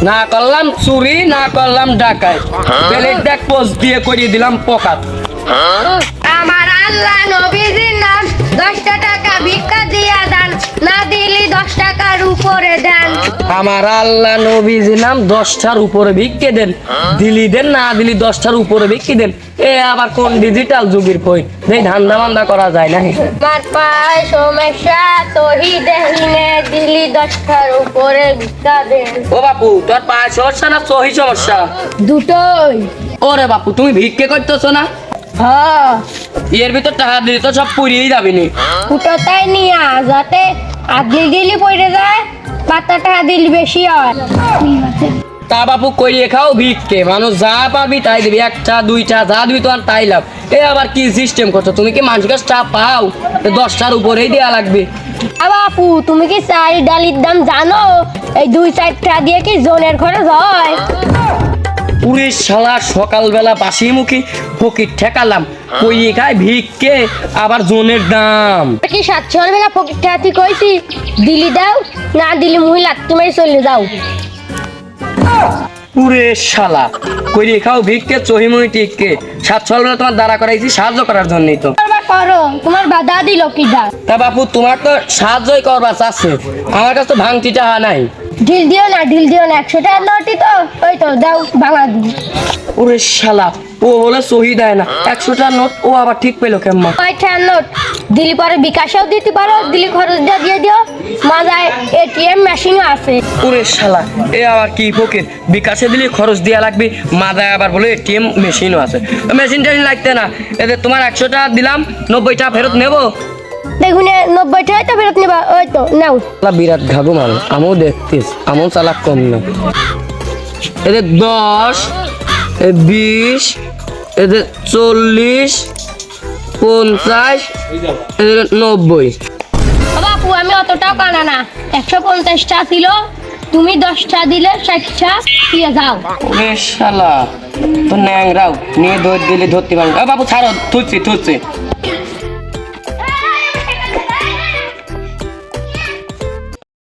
না করলাম চুরি, না করলাম ডাকাই, প্লেট ব্যাগ পোস্ট দিয়ে করিয়ে দিলাম পকাত। আমার আল্লাহ নবীজির নাম 10 টাকা ভিক্ষা দিয়া দান, না দিলি 10 টাকার উপরে দেন। আমার আল্লাহ নবীজির নাম 10টার উপরে ভিক্ষে দেন, দিলি দেন, না দিলি 10টার উপরে ভিক্ষে দেন। এ আবার কোন ডিজিটাল যুগের কই এই ধান্দা বান্দা করা যায় না। আমার পায় সমস্যা তোহি দেহিনে, দিলি 10টার উপরে ভিক্ষা দেন। ও বাপু, তোর পায়ে সমস্যা না সহি সমস্যা? দুটোই। ওরে বাপু, তুমি ভিক্ষে করতেছো না? হ্যাঁ, এর ভিতর টাকা দিলে তো সব পুড়িয়েই যাবি নি। ফুটোটাই নিয়া যাতে আদলি দিলি পড়ে যায়, পাতাটা দিলি বেশি হয়। তা বাপু করিয়ে খাও ভিক্ষে, মানুষ যা পাবি তাই দিবি, একটা দুইটা যা দিবি তোমার তাই লাভ। এ আবার কি সিস্টেম করছো তুমি? কি মানুষের কাছে চা পাও? 10টার উপরেই দেয়া লাগবে। বাপু, তুমি কি চাল ডালির দাম জানো? এই 2-4টা দিয়ে কি জনের খরচ হয়? পুরে শালা সকালবেলা বাসি মুখে ফকির ঠেকালাম, কইয়ে খায় ভিক্ষে, আবার জনের দাম। কি 700 বেলা ফকির ঠাতি কইছি, দিলি দাও, না দিলি মহিলা তুমি চলে যাও। পুরে শালা কইয়ে খাও ভিক্ষে, চহিমহি টিককে। 7 বেলা তোমার দাঁড়া করাইছি সাহায্য করার জন্যই তো। করো, তোমার বাধা দিল কি দা? তা বাপু, তোমার তো সাহায্যই করবার চাচ্ছে, আমার কাছে তো ভাঙতি টাকা নাই। ঢিল দিও না, ঢিল দিও না, 100 টাকার নোটই তো, ওই তো দাও ভাঙা দিই। ওরে শালা, ও বলে সহি দেয় না, 100টার নোট ও আবার ঠিক পেলো কেমন? 5 টাকার নোট দিলি পরে বিকাশেও দিতে পারো, দিলি খরচটা দিয়ে দিও, মাজায় এটিএম মেশিনও আছে। ওরে শালা, এ আবার কি ফকির, বিকাশে দিলে খরচ দেওয়া লাগবে, মাদায় আবার বলে এটিএম মেশিনও আছে। মেশিন টেশিন লাগতে না, এদের তোমার 100 টাকা দিলাম, 90 টাকা ফেরত নেবো। দেখুন 90 টাকাই তো ফেরত নিবা, ওই তো নাও। বিরাট ঘাগু মানুষ, আমিও দেখতিস, আমও চালাক কম না। এদের 10, 20, এদের 40, 50, এদের 90। বাপু, আমি অতটাও কানা না, 150টা ছিল, তুমি 10টা দিলে 60টা দিয়ে যাও। ওরে শালা, তো ন্যাংরাও নিয়ে ধর দিলে ধরতে পারবো। বাবু ছাড়ো, থুচ্ছি।